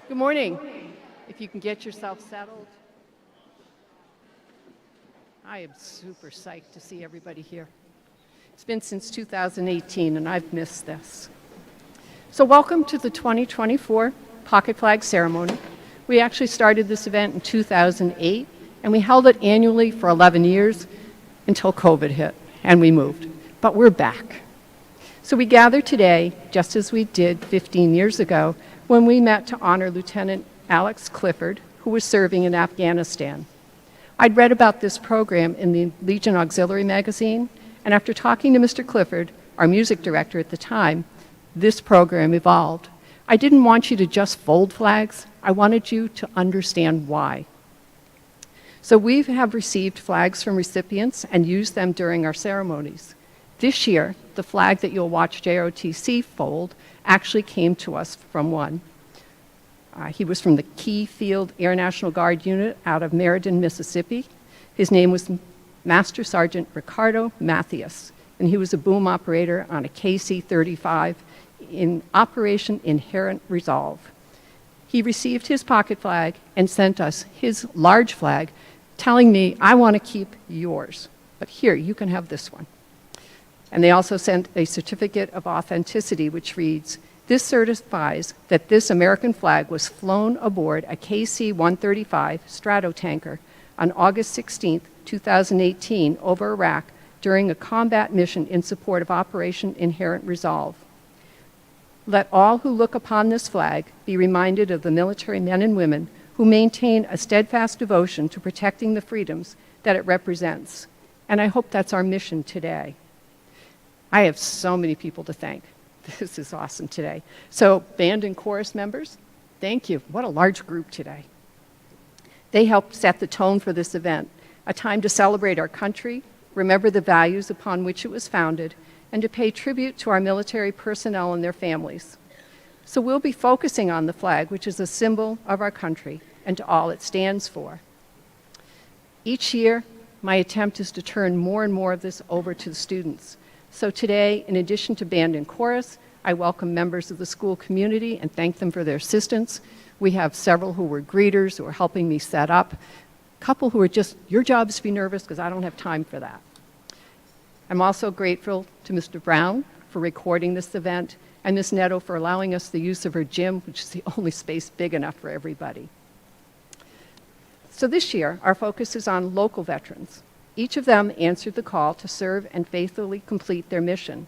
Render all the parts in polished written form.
Good morning. If you can get yourself settled. I am super psyched to see everybody here. It's been since 2018, and I've missed this. So welcome to the 2024 Pocket Flag Ceremony. We actually started this event in 2008, and we held it annually for 11 years until COVID hit, and we moved. But we're back. So we gather today, just as we did 15 years ago, when we met to honor Lieutenant Alex Clifford, who was serving in Afghanistan. I'd read about this program in the Legion Auxiliary magazine, and after talking to Mr. Clifford, our music director at the time, this program evolved. I didn't want you to just fold flags. I wanted you to understand why. So we have received flags from recipients and used them during our ceremonies. This year, the flag that you'll watch JOTC fold actually came to us from one. He was from the Key Field Air National Guard unit out of Meriden, Mississippi. His name was Master Sergeant Ricardo Mathias, and he was a boom operator on a KC-35 in Operation Inherent Resolve. He received his pocket flag and sent us his large flag, telling me, I want to keep yours, but here, you can have this one. And they also sent a certificate of authenticity, which reads, this certifies that this American flag was flown aboard a KC-135 Stratotanker on August 16, 2018, over Iraq during a combat mission in support of Operation Inherent Resolve. Let all who look upon this flag be reminded of the military men and women who maintain a steadfast devotion to protecting the freedoms that it represents. And I hope that's our mission today. I have so many people to thank. This is awesome today. So, band and chorus members, thank you. What a large group today. They helped set the tone for this event, a time to celebrate our country, remember the values upon which it was founded, and to pay tribute to our military personnel and their families. So we'll be focusing on the flag, which is a symbol of our country and to all it stands for. Each year, my attempt is to turn more and more of this over to the students. So today, in addition to band and chorus, I welcome members of the school community and thank them for their assistance. We have several who were greeters who are helping me set up. A couple who are just, your job is to be nervous because I don't have time for that. I'm also grateful to Mr. Brown for recording this event and Ms. Netto for allowing us the use of her gym, which is the only space big enough for everybody. So this year, our focus is on local veterans. Each of them answered the call to serve and faithfully complete their mission.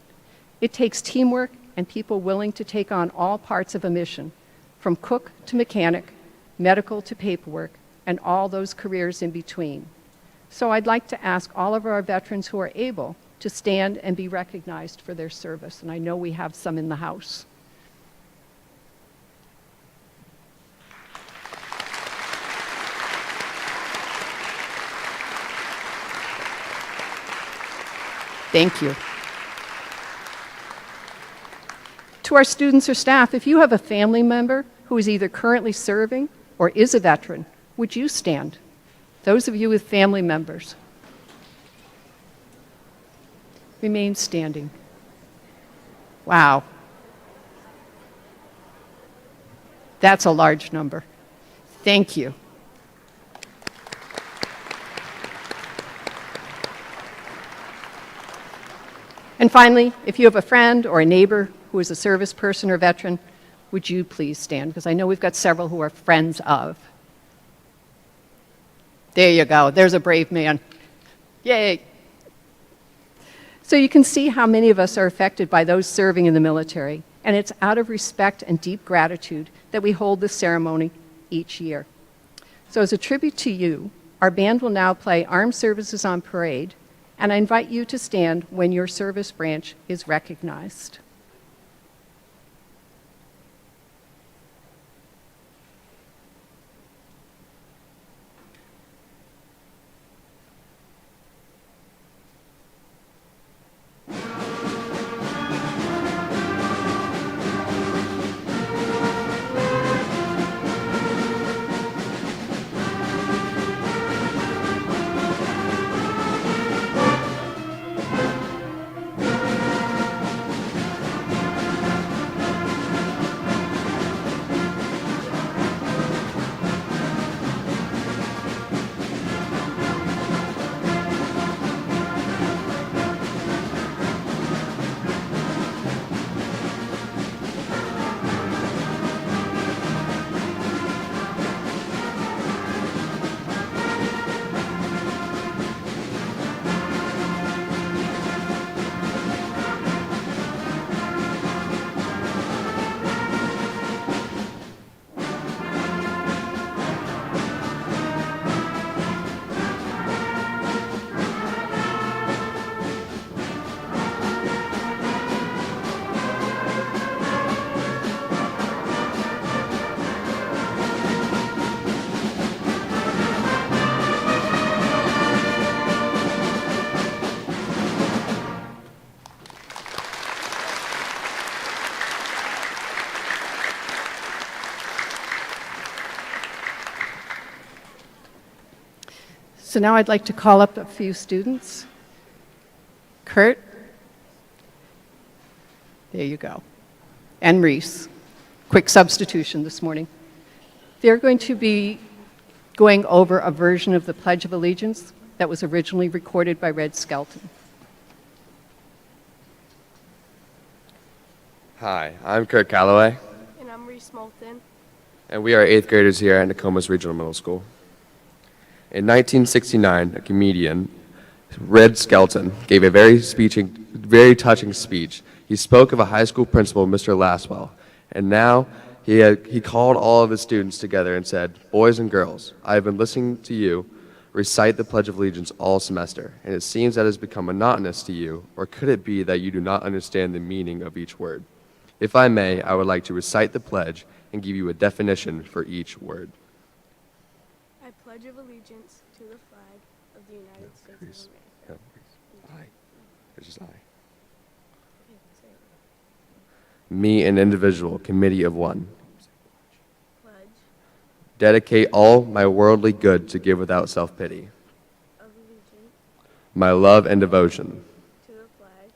It takes teamwork and people willing to take on all parts of a mission, from cook to mechanic, medical to paperwork, and all those careers in between. So I'd like to ask all of our veterans who are able to stand and be recognized for their service, and I know we have some in the house. Thank you. To our students or staff, if you have a family member who is either currently serving or is a veteran, would you stand? Those of you with family members, remain standing. Wow. That's a large number. Thank you. And finally, if you have a friend or a neighbor who is a service person or veteran, would you please stand? Because I know we've got several who are friends of. There you go. There's a brave man. Yay. So you can see how many of us are affected by those serving in the military, and it's out of respect and deep gratitude that we hold this ceremony each year. So as a tribute to you, our band will now play Armed Services on Parade, and I invite you to stand when your service branch is recognized. So now I'd like to call up a few students. Kurt. There you go. And Reese. Quick substitution this morning. They're going to be going over a version of the Pledge of Allegiance that was originally recorded by Red Skelton. Hi, I'm Kurt Calloway. And I'm Reese Moulton. And we are 8th graders here at Nokomis Regional Middle School. In 1969, a comedian, Red Skelton, gave a very touching speech. He spoke of a high school principal, Mr. Laswell, and now he called all of his students together and said, "Boys and girls, I have been listening to you recite the Pledge of Allegiance all semester, and it seems that it has become monotonous to you, or could it be that you do not understand the meaning of each word? If I may, I would like to recite the pledge and give you a definition for each word." I pledge of allegiance to the flag of the United States of America. I. It's just I. Me, an individual, committee of one. Pledge Dedicate all my worldly good to give without self-pity. of allegiance My love and devotion. to the flag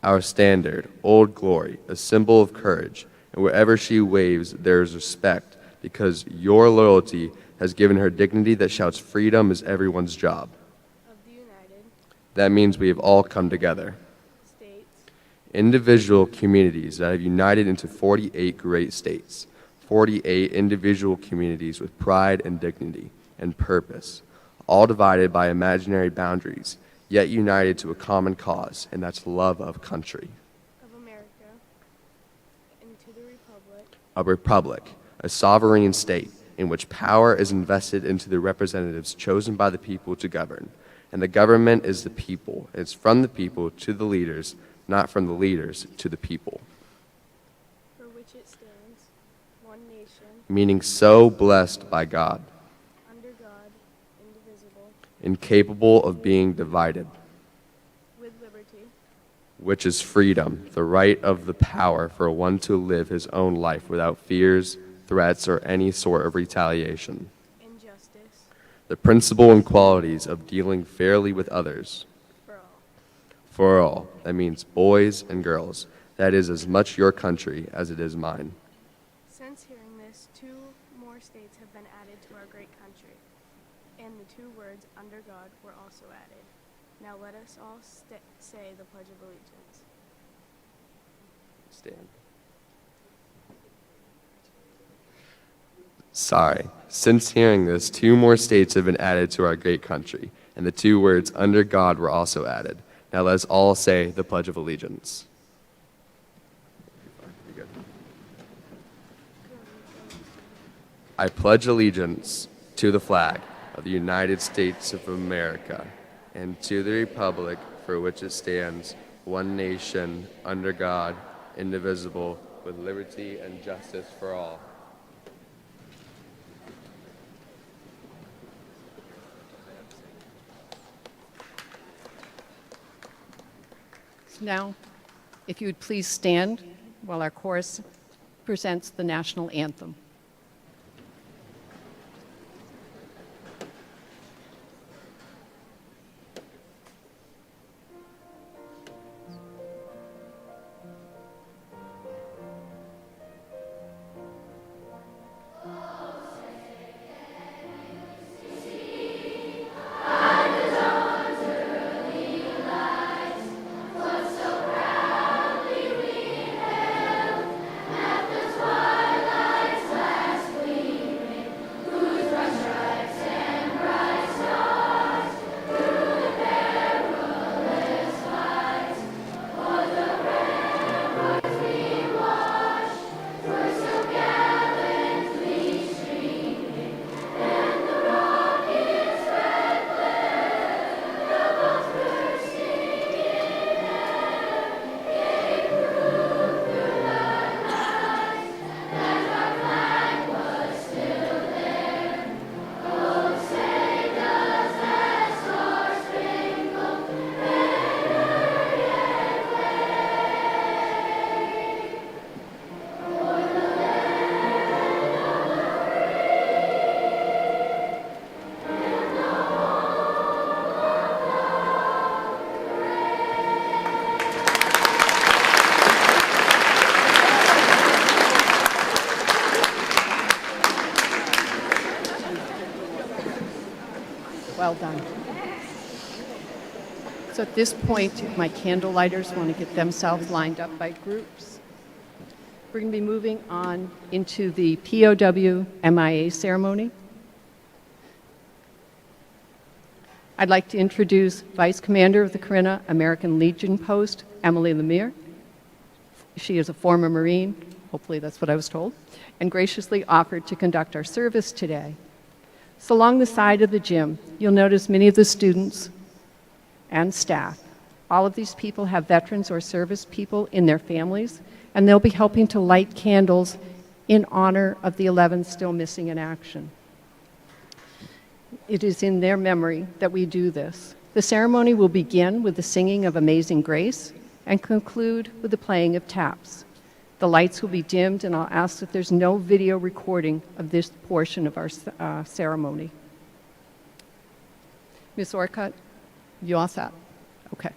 Our standard, Old Glory, a symbol of courage, and wherever she waves, there is respect, because your loyalty has given her dignity that shouts freedom is everyone's job. of the United That means we have all come together. States Individual communities that have united into 48 great states, 48 individual communities with pride and dignity and purpose, all divided by imaginary boundaries, yet united to a common cause, and that's love of country. of America and to the republic A republic, a sovereign state in which power is invested into the representatives chosen by the people to govern, and the government is the people. It's from the people to the leaders, not from the leaders to the people. for which it stands, one nation, Meaning so blessed by God, under God, indivisible, incapable of being divided, with liberty which is freedom, the right of the power for one to live his own life without fears, threats, or any sort of retaliation. and justice The principle and qualities of dealing fairly with others. for all. For all, that means boys and girls. That is as much your country as it is mine. Since hearing this, 2 more states have been added to our great country, and the 2 words under God were also added. Now let us all say the Pledge of Allegiance. Stand. Sorry. Since hearing this, 2 more states have been added to our great country, and the 2 words under God were also added. Now let us all say the Pledge of Allegiance. I pledge allegiance to the flag of the United States of America and to the republic for which it stands, one nation, under God, indivisible, with liberty and justice for all. Now, if you would please stand while our chorus presents the national anthem. Well done. So at this point, if my candle lighters want to get themselves lined up by groups, we're going to be moving on into the POW MIA ceremony. I'd like to introduce Vice Commander of the Corinna American Legion Post, Emily Lemire. She is a former Marine, hopefully that's what I was told, and graciously offered to conduct our service today. So along the side of the gym, you'll notice many of the students and staff. All of these people have veterans or service people in their families, and they'll be helping to light candles in honor of the 11 still missing in action. It is in their memory that we do this. The ceremony will begin with the singing of Amazing Grace and conclude with the playing of taps. The lights will be dimmed, and I'll ask that there's no video recording of this portion of our ceremony. Ms. Orcutt, you all set? Okay.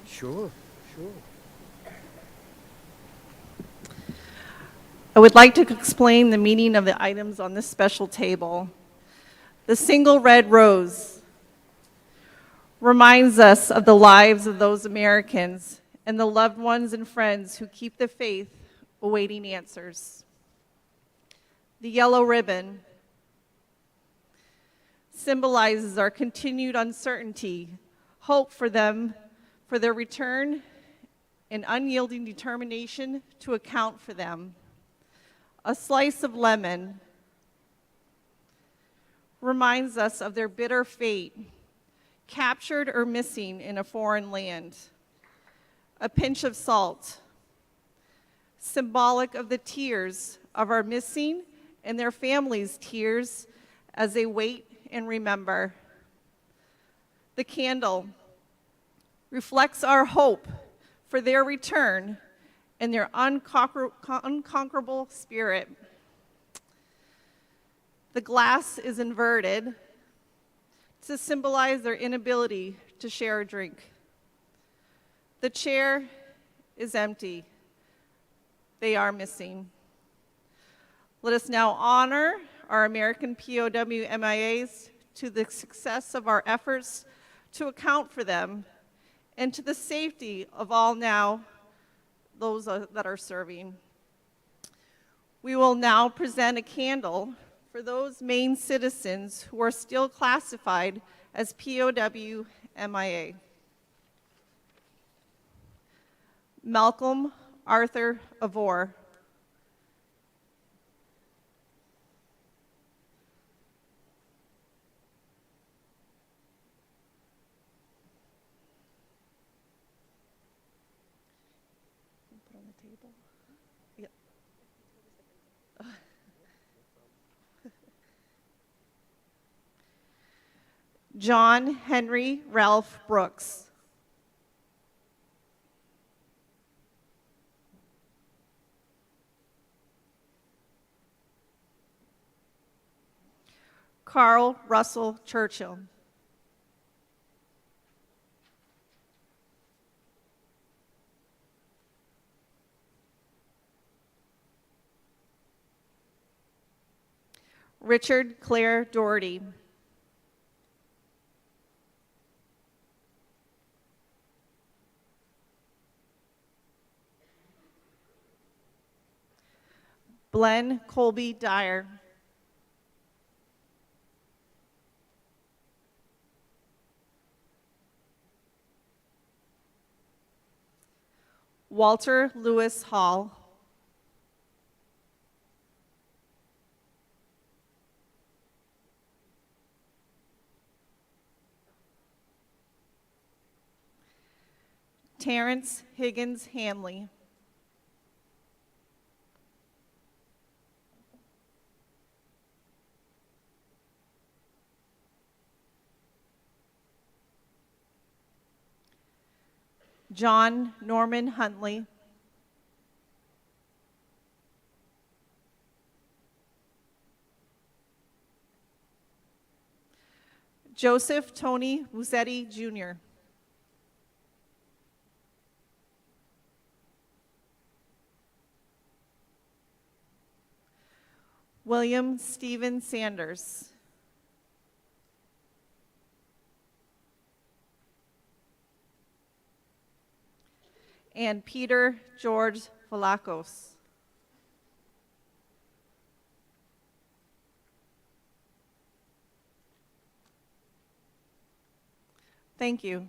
Sure, sure. I would like to explain the meaning of the items on this special table. The single red rose reminds us of the lives of those Americans and the loved ones and friends who keep the faith awaiting answers. The yellow ribbon symbolizes our continued uncertainty, hope for them, for their return, and unyielding determination to account for them. A slice of lemon reminds us of their bitter fate, captured or missing in a foreign land. A pinch of salt, symbolic of the tears of our missing and their families' tears as they wait and remember. The candle reflects our hope for their return and their unconquerable spirit. The glass is inverted to symbolize their inability to share a drink. The chair is empty. They are missing. Let us now honor our American POW MIAs to the success of our efforts to account for them and to the safety of all now those that are serving. We will now present a candle for those Maine citizens who are still classified as POW MIA. Malcolm Arthur Avor. Put on the table. Yep. John Henry Ralph Brooks. Carl Russell Churchill. Richard Clare Doherty. Glenn Colby Dyer. Walter Lewis Hall. Terrence Higgins Hanley. John Norman Huntley. Joseph Tony Musetti Jr. William Stephen Sanders. And Peter George Valakos. Thank you.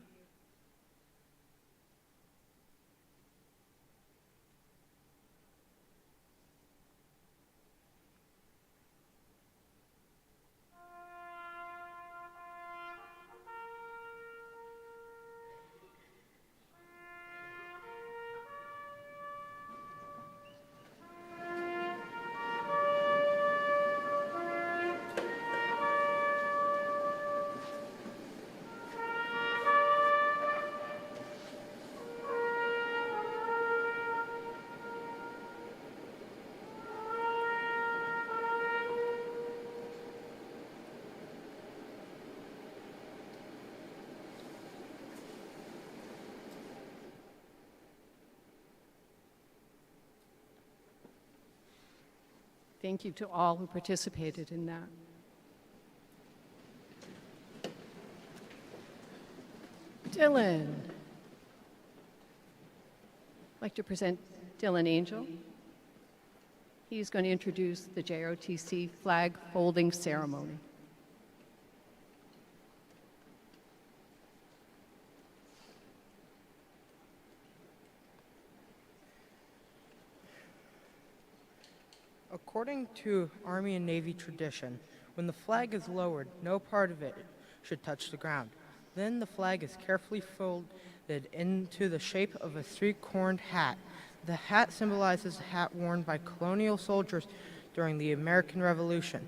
Thank you to all who participated in that. Dylan. I'd like to present Dylan Angel. He's going to introduce the JROTC flag folding ceremony. According to Army and Navy tradition, when the flag is lowered, no part of it should touch the ground. Then the flag is carefully folded into the shape of a three-cornered hat. The hat symbolizes the hat worn by colonial soldiers during the American Revolution.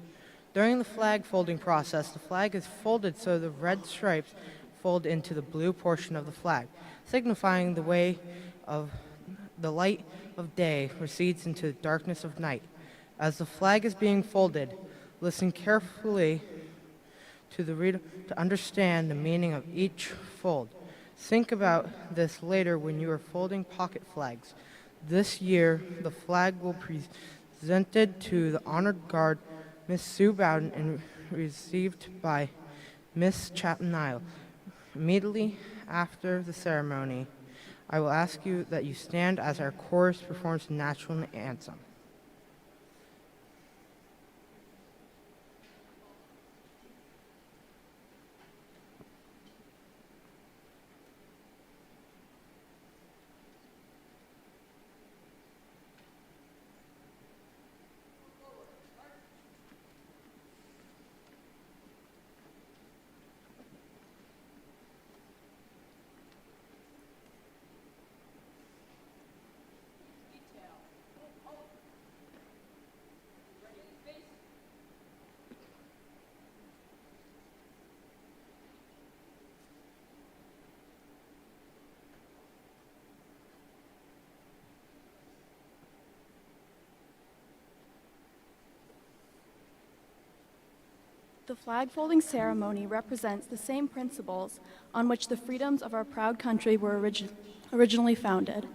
During the flag folding process, the flag is folded so the red stripes fold into the blue portion of the flag, signifying the way of the light of day recedes into the darkness of night. As the flag is being folded, listen carefully to the reader to understand the meaning of each fold. Think about this later when you are folding pocket flags. This year, the flag will be presented to the honored guard, Miss Sue Bowden, and received by Miss Chapman Nile. Immediately after the ceremony, I will ask you that you stand as our chorus performs the national anthem. The flag folding ceremony represents the same principles on which the freedoms of our proud country were originally founded.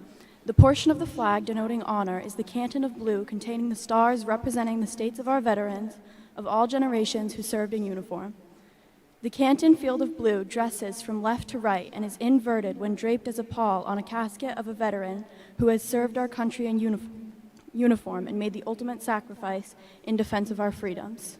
The portion of the flag denoting honor is the canton of blue containing the stars representing the states of our veterans of all generations who served in uniform. The canton field of blue dresses from left to right and is inverted when draped as a pall on a casket of a veteran who has served our country in uniform and made the ultimate sacrifice in defense of our freedoms.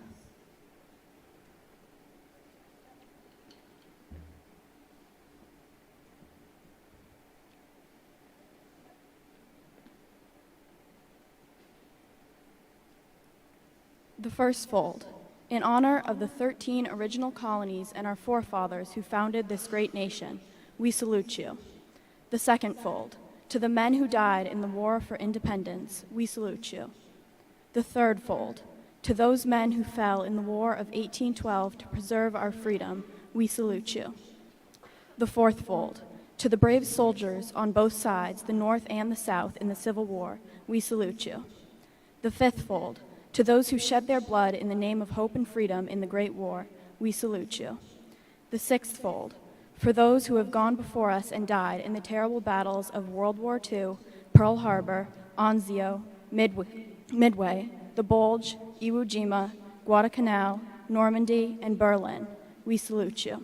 The first fold, in honor of the 13 original colonies and our forefathers who founded this great nation, we salute you. The second fold, to the men who died in the War for Independence, we salute you. The third fold, to those men who fell in the War of 1812 to preserve our freedom, we salute you. The fourth fold, to the brave soldiers on both sides, the North and the South, in the Civil War, we salute you. The fifth fold, to those who shed their blood in the name of hope and freedom in the Great War, we salute you. The sixth fold, for those who have gone before us and died in the terrible battles of World War II, Pearl Harbor, Anzio, Midway, the Bulge, Iwo Jima, Guadalcanal, Normandy, and Berlin, we salute you.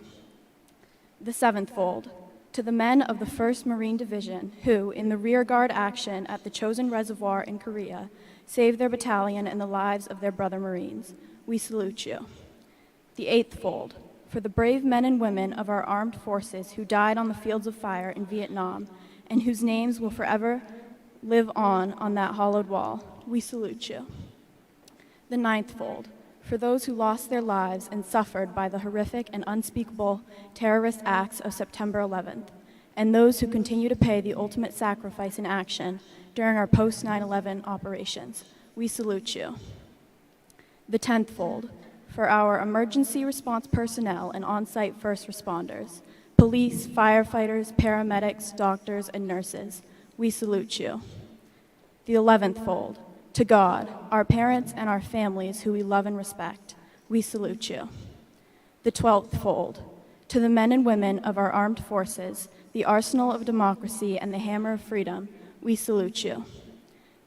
The seventh fold, to the men of the 1st Marine Division who, in the rearguard action at the Chosin Reservoir in Korea, saved their battalion and the lives of their brother Marines, we salute you. The eighth fold, for the brave men and women of our armed forces who died on the fields of fire in Vietnam and whose names will forever live on that hollowed wall, we salute you. The ninth fold, for those who lost their lives and suffered by the horrific and unspeakable terrorist acts of September 11th, and those who continue to pay the ultimate sacrifice in action during our post-9/11 operations, we salute you. The 10th fold, for our emergency response personnel and on-site first responders, police, firefighters, paramedics, doctors, and nurses, we salute you. The 11th fold, to God, our parents, and our families who we love and respect, we salute you. The 12th fold, to the men and women of our armed forces, the arsenal of democracy and the hammer of freedom, we salute you.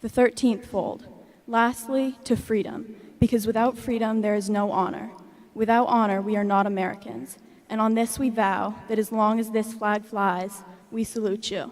The 13th fold, lastly, to freedom, because without freedom there is no honor. Without honor we are not Americans, and on this we vow that as long as this flag flies, we salute you.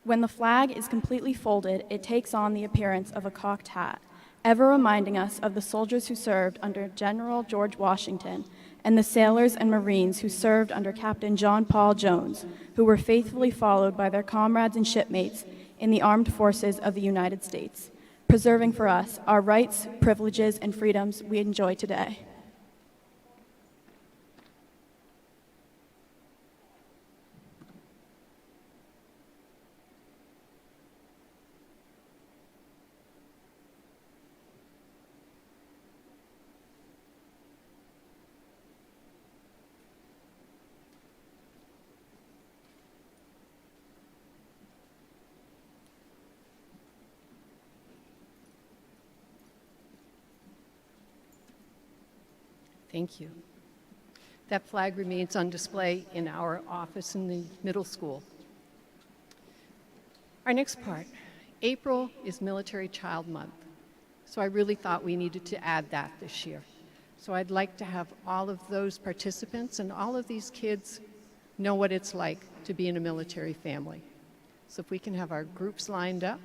When the flag is completely folded, it takes on the appearance of a cocked hat, ever reminding us of the soldiers who served under General George Washington and the sailors and Marines who served under Captain John Paul Jones, who were faithfully followed by their comrades and shipmates in the armed forces of the United States, preserving for us our rights, privileges, and freedoms we enjoy today. Thank you. That flag remains on display in our office in the middle school. Our next part, April is Military Child Month, so I really thought we needed to add that this year. So I'd like to have all of those participants and all of these kids know what it's like to be in a military family. So if we can have our groups lined up.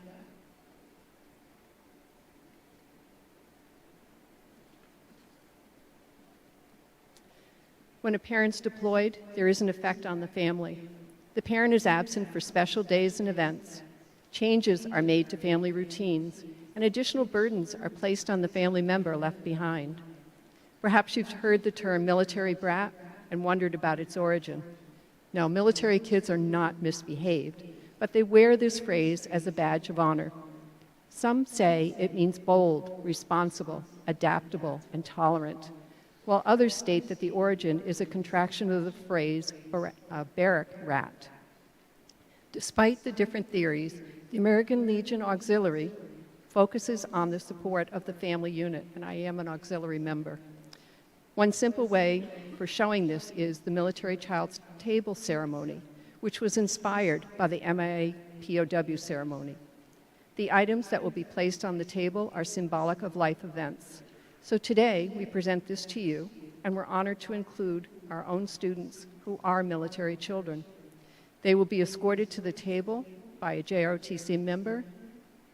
When a parent's deployed, there is an effect on the family. The parent is absent for special days and events. Changes are made to family routines, and additional burdens are placed on the family member left behind. Perhaps you've heard the term military brat and wondered about its origin. No, military kids are not misbehaved, but they wear this phrase as a badge of honor. Some say it means bold, responsible, adaptable, and tolerant, while others state that the origin is a contraction of the phrase barrack rat. Despite the different theories, the American Legion Auxiliary focuses on the support of the family unit, and I am an auxiliary member. One simple way for showing this is the Military Child's Table ceremony, which was inspired by the MIA POW ceremony. The items that will be placed on the table are symbolic of life events. So today, we present this to you, and we're honored to include our own students who are military children. They will be escorted to the table by a JROTC member,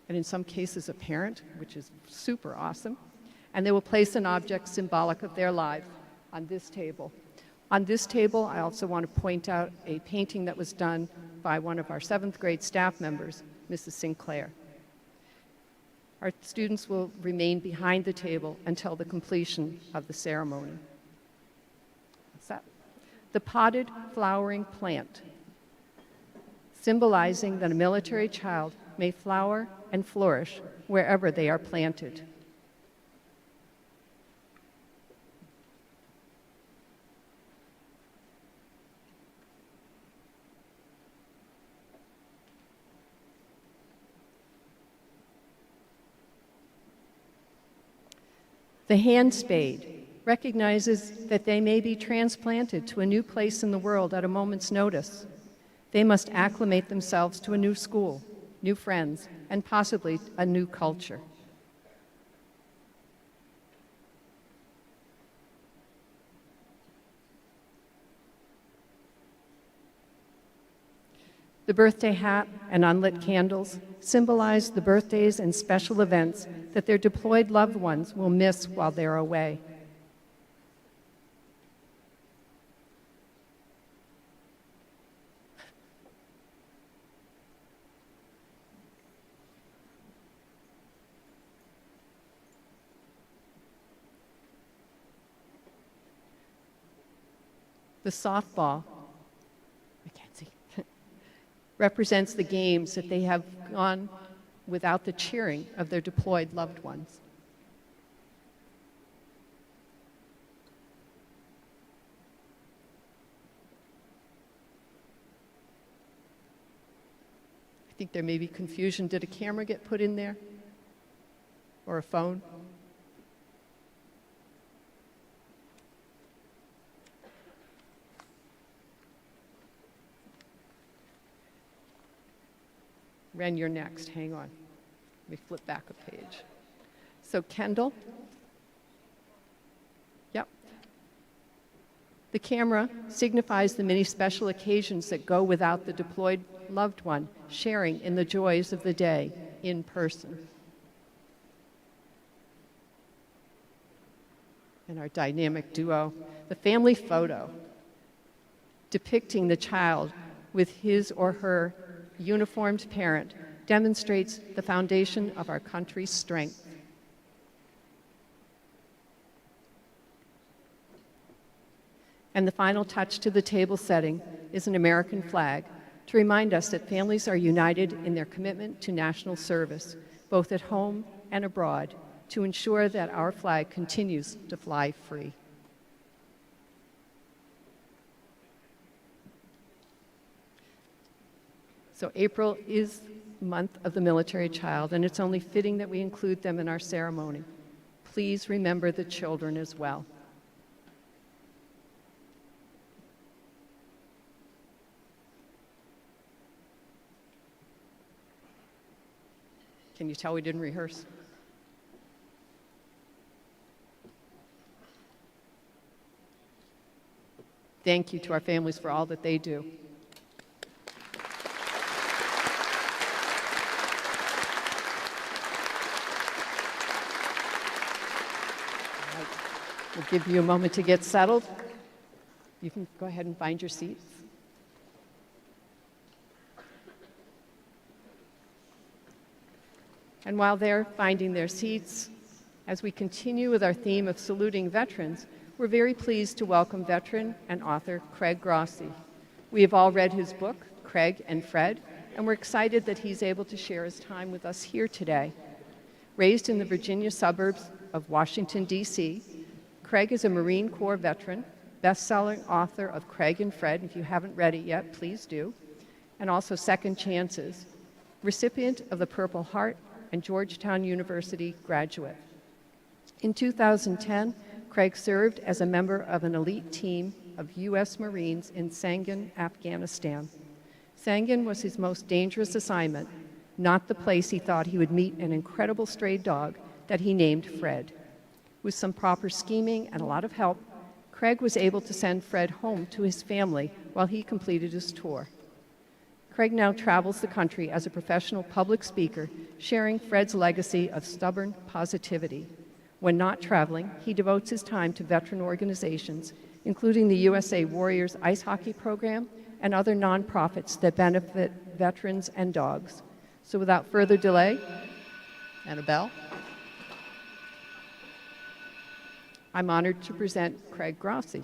and in some cases a parent, which is super awesome, and they will place an object symbolic of their life on this table. On this table, I also want to point out a painting that was done by one of our 7th grade staff members, Mrs. Sinclair. Our students will remain behind the table until the completion of the ceremony. What's that? The potted flowering plant, symbolizing that a military child may flower and flourish wherever they are planted. The hand spade recognizes that they may be transplanted to a new place in the world at a moment's notice. They must acclimate themselves to a new school, new friends, and possibly a new culture. The birthday hat and unlit candles symbolize the birthdays and special events that their deployed loved ones will miss while they're away. The softball, I can't see, represents the games that they have gone without the cheering of their deployed loved ones. I think there may be confusion. Did a camera get put in there? Or a phone? Ren, you're next. Hang on. Let me flip back a page. So Kendall. Yep. The camera signifies the many special occasions that go without the deployed loved one sharing in the joys of the day in person. And our dynamic duo, the family photo, depicting the child with his or her uniformed parent, demonstrates the foundation of our country's strength. And the final touch to the table setting is an American flag to remind us that families are united in their commitment to national service, both at home and abroad, to ensure that our flag continues to fly free. So April is the month of the military child, and it's only fitting that we include them in our ceremony. Please remember the children as well. Can you tell we didn't rehearse? Thank you to our families for all that they do. All right. We'll give you a moment to get settled. You can go ahead and find your seats. And while they're finding their seats, as we continue with our theme of saluting veterans, we're very pleased to welcome veteran and author Craig Grossi. We have all read his book, Craig and Fred, and we're excited that he's able to share his time with us here today. Raised in the Virginia suburbs of Washington, D.C., Craig is a Marine Corps veteran, best-selling author of Craig and Fred. If you haven't read it yet, please do. And also Second Chances, recipient of the Purple Heart and Georgetown University graduate. In 2010, Craig served as a member of an elite team of U.S. Marines in Sangin, Afghanistan. Sangin was his most dangerous assignment, not the place he thought he would meet an incredible stray dog that he named Fred. With some proper scheming and a lot of help, Craig was able to send Fred home to his family while he completed his tour. Craig now travels the country as a professional public speaker, sharing Fred's legacy of stubborn positivity. When not traveling, he devotes his time to veteran organizations, including the USA Warriors Ice Hockey Program and other nonprofits that benefit veterans and dogs. So without further delay, Annabelle, I'm honored to present Craig Grossi.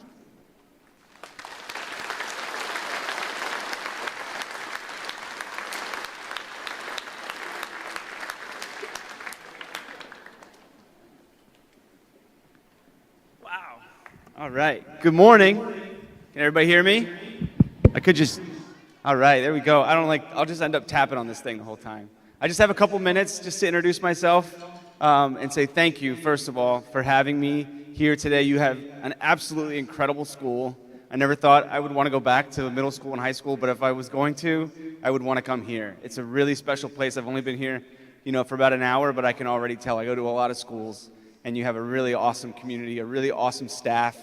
All right. Good morning. Can everybody hear me? I could just. All right. There we go. I'll just end up tapping on this thing the whole time. I just have a couple minutes just to introduce myself and say thank you, first of all, for having me here today. You have an absolutely incredible school. I never thought I would want to go back to middle school and high school, but if I was going to, I would want to come here. It's a really special place. I've only been here, for about an hour, but I can already tell. I go to a lot of schools. And you have a really awesome community, a really awesome staff,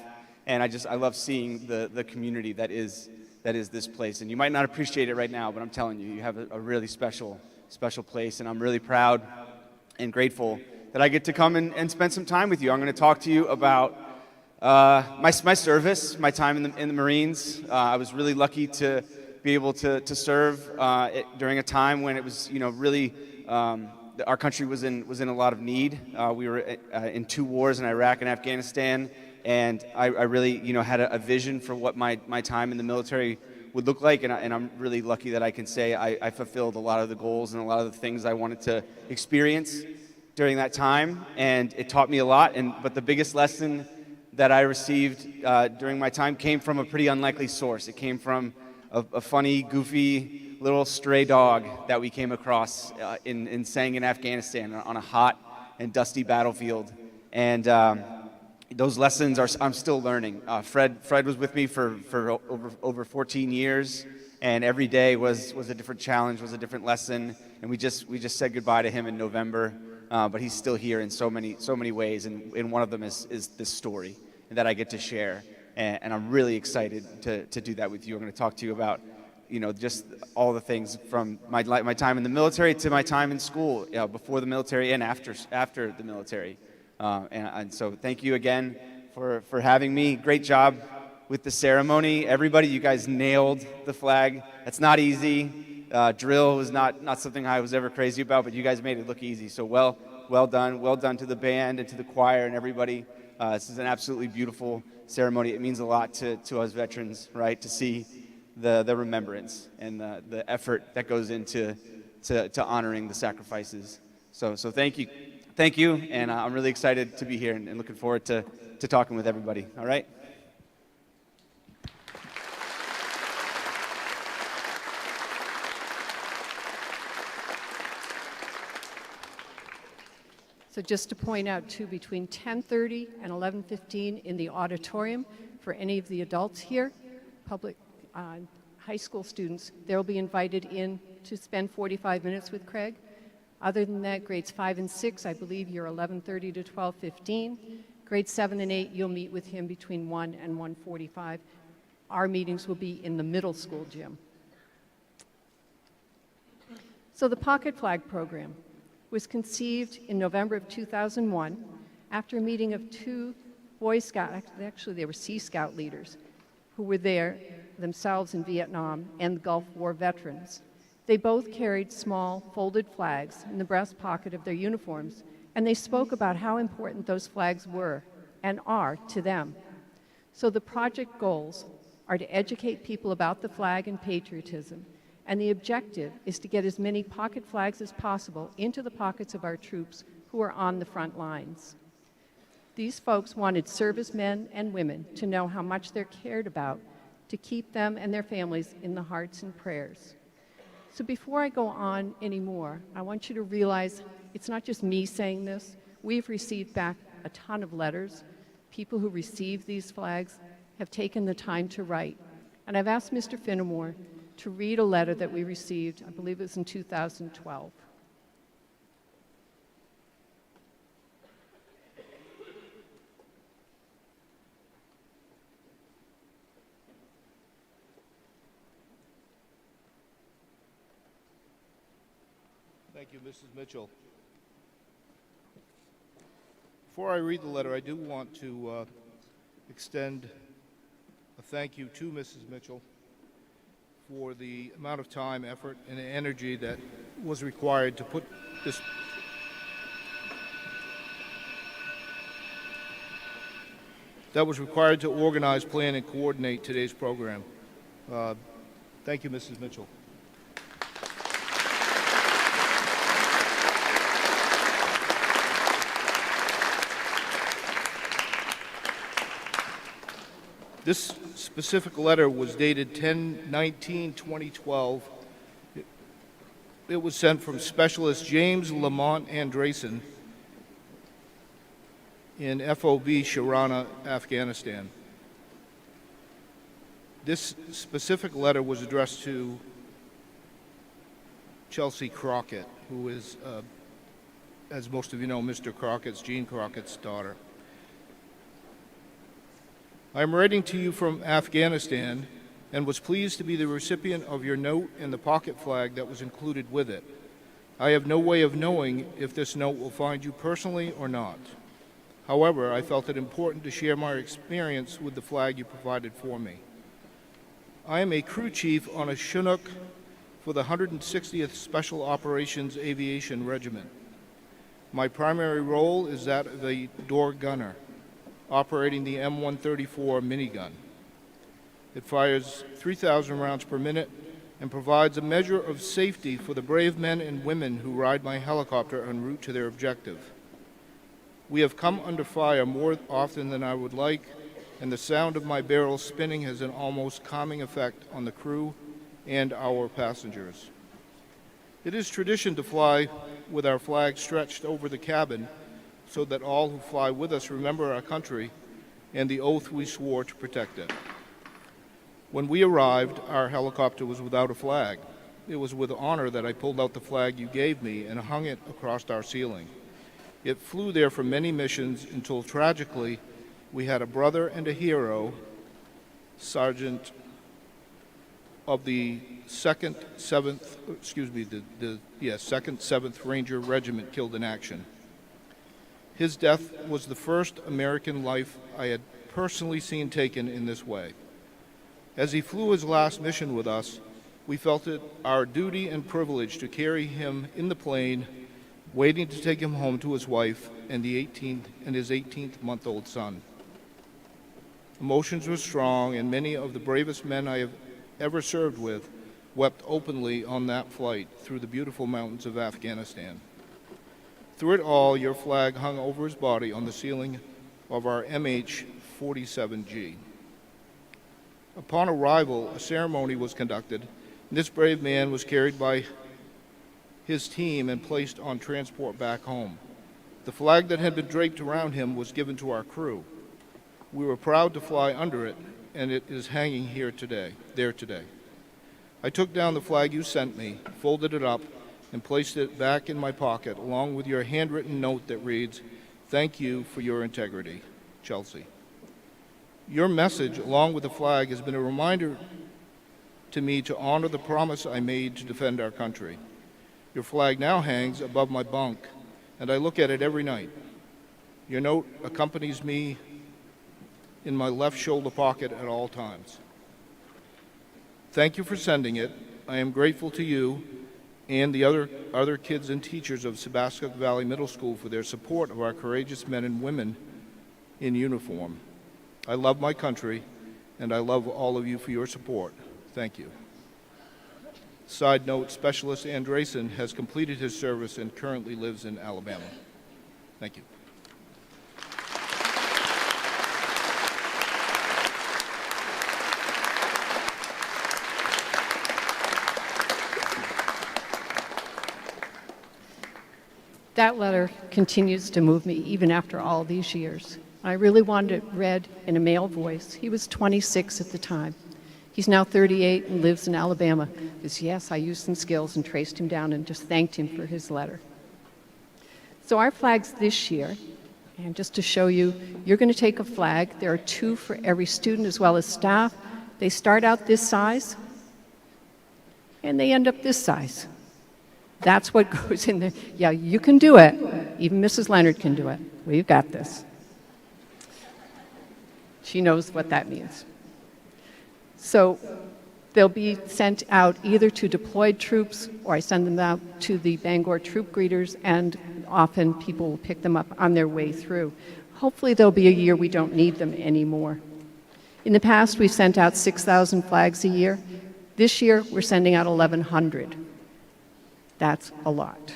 and I love seeing the community that is this place. And you might not appreciate it right now, but I'm telling you, you have a really special place, and I'm really proud and grateful that I get to come and spend some time with you. I'm going to talk to you about my service, my time in the Marines. I was really lucky to be able to serve during a time when it was, really. Our country was in a lot of need. We were in 2 wars in Iraq and Afghanistan, and I really had a vision for what my time in the military would look like, and I'm really lucky that I can say I fulfilled a lot of the goals and a lot of the things I wanted to experience during that time, and it taught me a lot. But the biggest lesson that I received during my time came from a pretty unlikely source. It came from a funny, goofy little stray dog that we came across in Sangin, Afghanistan, on a hot and dusty battlefield. And those lessons I'm still learning. Fred was with me for over 14 years, and every day was a different challenge, was a different lesson. And we just said goodbye to him in November, but he's still here in so many ways. And one of them is this story that I get to share. And I'm really excited to do that with you. I'm going to talk to you about just all the things from my time in the military to my time in school, before the military and after the military. And so thank you again for having me. Great job with the ceremony. Everybody, you guys nailed the flag. That's not easy. Drill was not something I was ever crazy about, but you guys made it look easy. So well done. Well done to the band and to the choir and everybody. This is an absolutely beautiful ceremony. It means a lot to us veterans, right, to see the remembrance and the effort that goes into honoring the sacrifices. So thank you, and I'm really excited to be here and looking forward to talking with everybody. All right. So just to point out, too, between 10:30 and 11:15 in the auditorium, for any of the adults here, public high school students, they'll be invited in to spend 45 minutes with Craig. Other than that, grades 5 and 6, I believe you're 11:30 to 12:15. Grades 7 and 8, you'll meet with him between 1 and 1:45. Our meetings will be in the middle school gym. So the Pocket Flag program was conceived in November of 2001 after a meeting of two Boy Scout, actually they were Sea Scout leaders, who were there themselves in Vietnam and Gulf War veterans. They both carried small folded flags in the breast pocket of their uniforms, and they spoke about how important those flags were and are to them. So the project goals are to educate people about the flag and patriotism, and the objective is to get as many pocket flags as possible into the pockets of our troops who are on the front lines. These folks wanted servicemen and women to know how much they're cared about, to keep them and their families in the hearts and prayers. So before I go on anymore, I want you to realize it's not just me saying this. We've received back a ton of letters. People who received these flags have taken the time to write. And I've asked Mr. Finnemore to read a letter that we received, I believe it was in 2012. Thank you, Mrs. Mitchell. Before I read the letter, I do want to extend a thank you to Mrs. Mitchell for the amount of time, effort, and energy that was required to put this to organize, plan, and coordinate today's program. Thank you, Mrs. Mitchell. This specific letter was dated 10/19/2012. It was sent from Specialist James Lamont Andresen in FOB Sharana, Afghanistan. This specific letter was addressed to Chelsea Crockett, who is, as most of you know, Mr. Crockett's, Jean Crockett's daughter. I am writing to you from Afghanistan and was pleased to be the recipient of your note and the pocket flag that was included with it. I have no way of knowing if this note will find you personally or not. However, I felt it important to share my experience with the flag you provided for me. I am a crew chief on a Chinook for the 160th Special Operations Aviation Regiment. My primary role is that of a door gunner, operating the M134 minigun. It fires 3,000 rounds per minute and provides a measure of safety for the brave men and women who ride my helicopter en route to their objective. We have come under fire more often than I would like, and the sound of my barrel spinning has an almost calming effect on the crew and our passengers. It is tradition to fly with our flag stretched over the cabin so that all who fly with us remember our country and the oath we swore to protect it. When we arrived, our helicopter was without a flag. It was with honor that I pulled out the flag you gave me and hung it across our ceiling. It flew there for many missions until tragically we had a brother and a hero, Sergeant of the 2nd 7th Ranger Regiment killed in action. His death was the first American life I had personally seen taken in this way. As he flew his last mission with us, we felt it our duty and privilege to carry him in the plane, waiting to take him home to his wife and his 18-month-old son. Emotions were strong, and many of the bravest men I have ever served with wept openly on that flight through the beautiful mountains of Afghanistan. Through it all, your flag hung over his body on the ceiling of our MH-47G. Upon arrival, a ceremony was conducted, and this brave man was carried by his team and placed on transport back home. The flag that had been draped around him was given to our crew. We were proud to fly under it, and it is hanging there today. I took down the flag you sent me, folded it up, and placed it back in my pocket, along with your handwritten note that reads, "Thank you for your integrity, Chelsea." Your message, along with the flag, has been a reminder to me to honor the promise I made to defend our country. Your flag now hangs above my bunk, and I look at it every night. Your note accompanies me in my left shoulder pocket at all times. Thank you for sending it. I am grateful to you and the other kids and teachers of Sebastopol Valley Middle School for their support of our courageous men and women in uniform. I love my country, and I love all of you for your support. Thank you. Side note, Specialist Andresen has completed his service and currently lives in Alabama. Thank you. That letter continues to move me even after all these years. I really wanted it read in a male voice. He was 26 at the time. He's now 38 and lives in Alabama. Because yes, I used some skills and traced him down and just thanked him for his letter. So our flags this year, and just to show you, you're going to take a flag. There are 2 for every student as well as staff. They start out this size, and they end up this size. That's what goes in there. Yeah, you can do it. Even Mrs. Leonard can do it. We've got this. She knows what that means. So they'll be sent out either to deployed troops, or I send them out to the Bangor troop greeters, and often people will pick them up on their way through. Hopefully there'll be a year we don't need them anymore. In the past, we've sent out 6,000 flags a year. This year, we're sending out 1,100. That's a lot.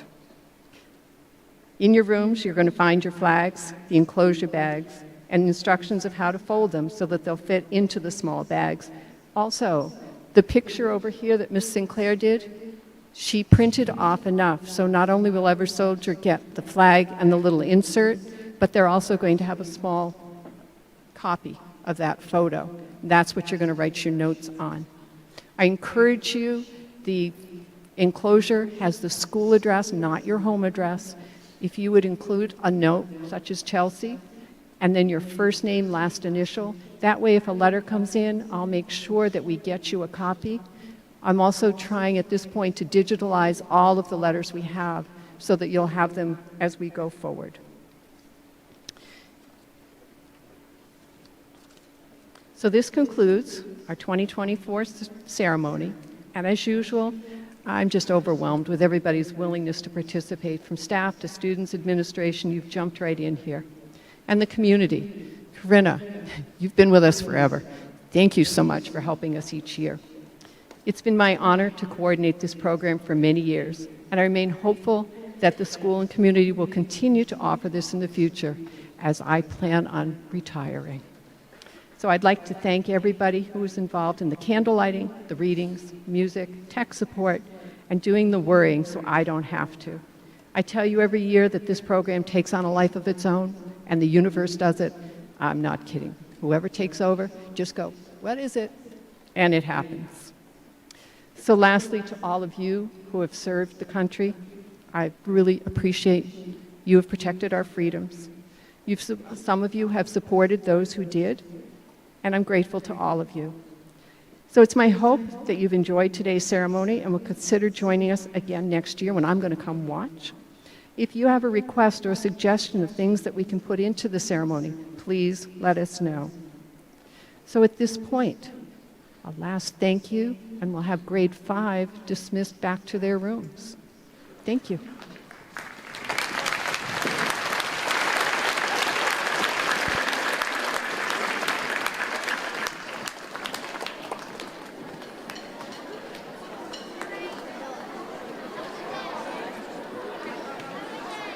In your rooms, you're going to find your flags, the enclosure bags, and instructions of how to fold them so that they'll fit into the small bags. Also, the picture over here that Miss Sinclair did, she printed off enough, so not only will every soldier get the flag and the little insert, but they're also going to have a small copy of that photo. That's what you're going to write your notes on. I encourage you, the enclosure has the school address, not your home address. If you would include a note, such as Chelsea, and then your first name, last initial. That way, if a letter comes in, I'll make sure that we get you a copy. I'm also trying at this point to digitalize all of the letters we have so that you'll have them as we go forward. So this concludes our 2024 ceremony. And as usual, I'm just overwhelmed with everybody's willingness to participate, from staff to students, administration. You've jumped right in here. And the community. Corinna, you've been with us forever. Thank you so much for helping us each year. It's been my honor to coordinate this program for many years, and I remain hopeful that the school and community will continue to offer this in the future as I plan on retiring. So I'd like to thank everybody who was involved in the candle lighting, the readings, music, tech support, and doing the worrying so I don't have to. I tell you every year that this program takes on a life of its own, and the universe does it. I'm not kidding. Whoever takes over, just go, what is it? And it happens. So lastly, to all of you who have served the country, I really appreciate you have protected our freedoms. Some of you have supported those who did, and I'm grateful to all of you. So it's my hope that you've enjoyed today's ceremony and will consider joining us again next year when I'm going to come watch. If you have a request or a suggestion of things that we can put into the ceremony, please let us know. So at this point, a last thank you, and we'll have grade 5 dismissed back to their rooms. Thank you.